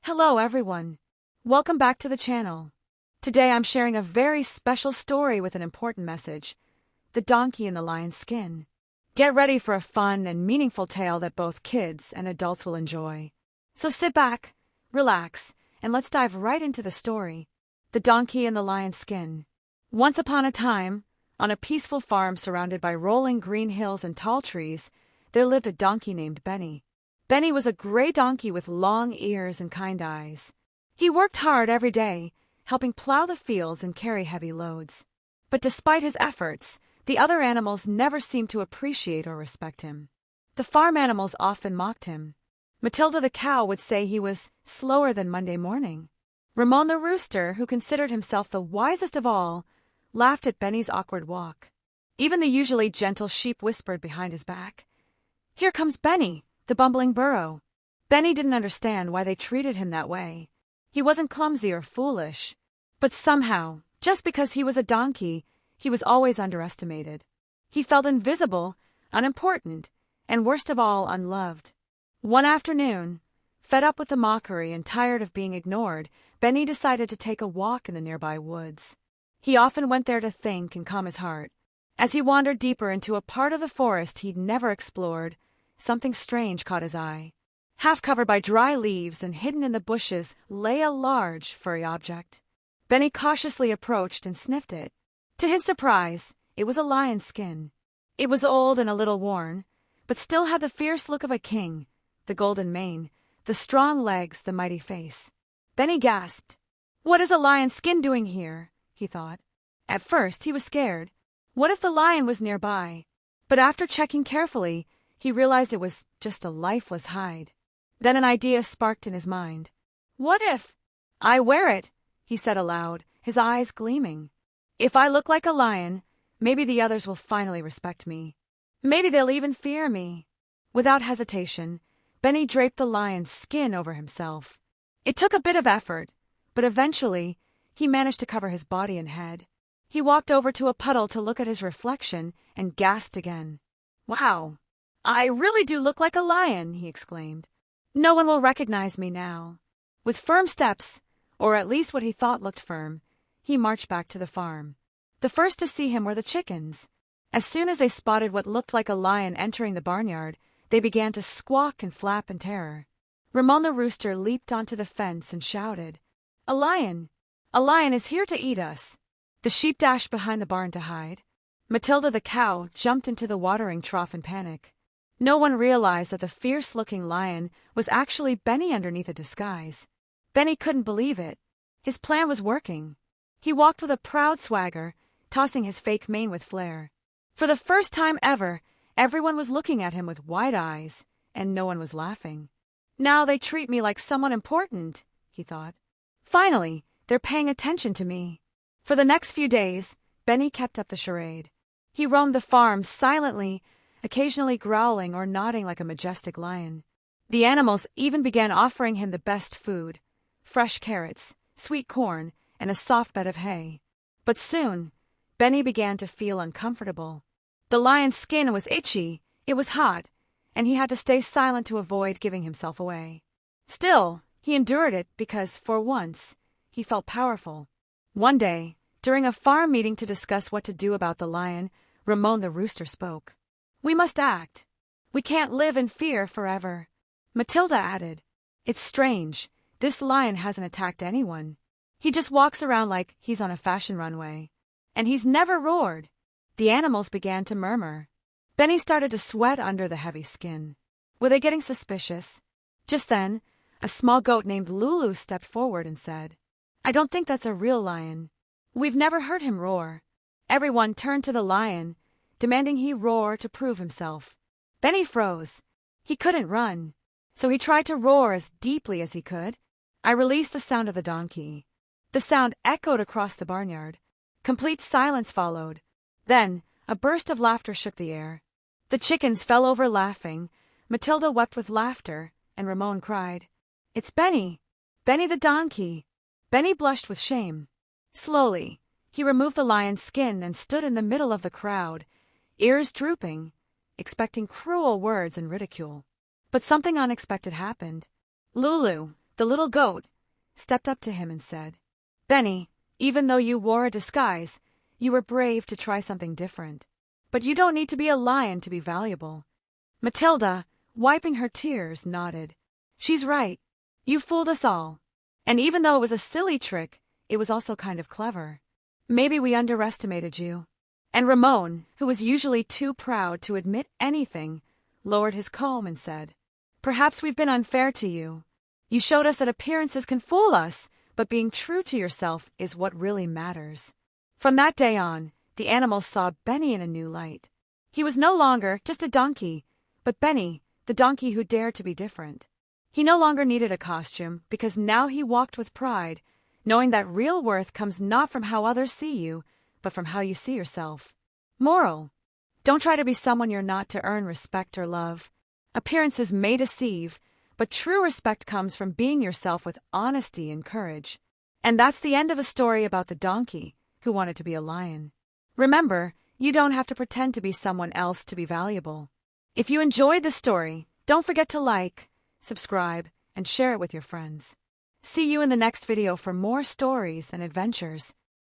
Hello everyone. Welcome back to the channel. Today I'm sharing a very special story with an important message: The Donkey in the Lion's Skin. Get ready for a fun and meaningful tale that both kids and adults will enjoy. So sit back, relax, and let's dive right into the story. The Donkey in the Lion's Skin. Once upon a time, on a peaceful farm surrounded by rolling green hills and tall trees, there lived a donkey named Benny. Benny was a gray donkey with long ears and kind eyes. He worked hard every day, helping plow the fields and carry heavy loads. But despite his efforts, the other animals never seemed to appreciate or respect him. The farm animals often mocked him. Matilda the cow would say he was slower than Monday morning. Ramon the rooster, who considered himself the wisest of all, laughed at Benny's awkward walk. Even the usually gentle sheep whispered behind his back, "Here comes Benny, the bumbling burro." Benny didn't understand why they treated him that way. He wasn't clumsy or foolish. But somehow, just because he was a donkey, he was always underestimated. He felt invisible, unimportant, and worst of all, unloved. One afternoon, fed up with the mockery and tired of being ignored, Benny decided to take a walk in the nearby woods. He often went there to think and calm his heart. As he wandered deeper into a part of the forest he'd never explored, something strange caught his eye. Half covered by dry leaves and hidden in the bushes lay a large, furry object. Benny cautiously approached and sniffed it. To his surprise, it was a lion's skin. It was old and a little worn, but still had the fierce look of a king, the golden mane, the strong legs, the mighty face. Benny gasped. "What is a lion's skin doing here?" he thought. At first, he was scared. What if the lion was nearby? But after checking carefully, he realized it was just a lifeless hide. Then an idea sparked in his mind. "What if I wear it?" he said aloud, his eyes gleaming. "If I look like a lion, maybe the others will finally respect me. Maybe they'll even fear me." Without hesitation, Benny draped the lion's skin over himself. It took a bit of effort, but eventually he managed to cover his body and head. He walked over to a puddle to look at his reflection and gasped again. "Wow, I really do look like a lion," he exclaimed. "No one will recognize me now." With firm steps, or at least what he thought looked firm, he marched back to the farm. The first to see him were the chickens. As soon as they spotted what looked like a lion entering the barnyard, they began to squawk and flap in terror. Ramon the rooster leaped onto the fence and shouted, "A lion! A lion is here to eat us!" The sheep dashed behind the barn to hide. Matilda the cow jumped into the watering trough in panic. No one realized that the fierce-looking lion was actually Benny underneath a disguise. Benny couldn't believe it. His plan was working. He walked with a proud swagger, tossing his fake mane with flair. For the first time ever, everyone was looking at him with wide eyes, and no one was laughing. "Now they treat me like someone important," he thought. "Finally, they're paying attention to me." For the next few days, Benny kept up the charade. He roamed the farm silently, occasionally growling or nodding like a majestic lion. The animals even began offering him the best food: fresh carrots, sweet corn, and a soft bed of hay. But soon, Benny began to feel uncomfortable. The lion's skin was itchy, it was hot, and he had to stay silent to avoid giving himself away. Still, he endured it because, for once, he felt powerful. One day, during a farm meeting to discuss what to do about the lion, Ramon the rooster spoke. "We must act. We can't live in fear forever." Matilda added, "It's strange. This lion hasn't attacked anyone. He just walks around like he's on a fashion runway. And he's never roared." The animals began to murmur. Benny started to sweat under the heavy skin. Were they getting suspicious? Just then, a small goat named Lulu stepped forward and said, "I don't think that's a real lion. We've never heard him roar." Everyone turned to the lion, demanding he roar to prove himself. Benny froze. He couldn't run, so he tried to roar as deeply as he could. "I released the sound of the donkey." The sound echoed across the barnyard. Complete silence followed. Then, a burst of laughter shook the air. The chickens fell over laughing, Matilda wept with laughter, and Ramon cried, "It's Benny! Benny the donkey!" Benny blushed with shame. Slowly, he removed the lion's skin and stood in the middle of the crowd, ears drooping, expecting cruel words and ridicule. But something unexpected happened. Lulu, The little goat stepped up to him and said, "Benny, even though you wore a disguise, you were brave to try something different. But you don't need to be a lion to be valuable." Matilda, wiping her tears, nodded. "She's right. You fooled us all. And even though it was a silly trick, it was also kind of clever. Maybe we underestimated you." And Ramon, who was usually too proud to admit anything, lowered his comb and said, "Perhaps we've been unfair to you. You showed us that appearances can fool us, but being true to yourself is what really matters." From that day on, the animals saw Benny in a new light. He was no longer just a donkey, but Benny, the donkey who dared to be different. He no longer needed a costume because now he walked with pride, knowing that real worth comes not from how others see you, but from how you see yourself. Moral: don't try to be someone you're not to earn respect or love. Appearances may deceive, but true respect comes from being yourself with honesty and courage. And that's the end of a story about the donkey who wanted to be a lion. Remember, you don't have to pretend to be someone else to be valuable. If you enjoyed the story, don't forget to like, subscribe, and share it with your friends. See you in the next video for more stories and adventures.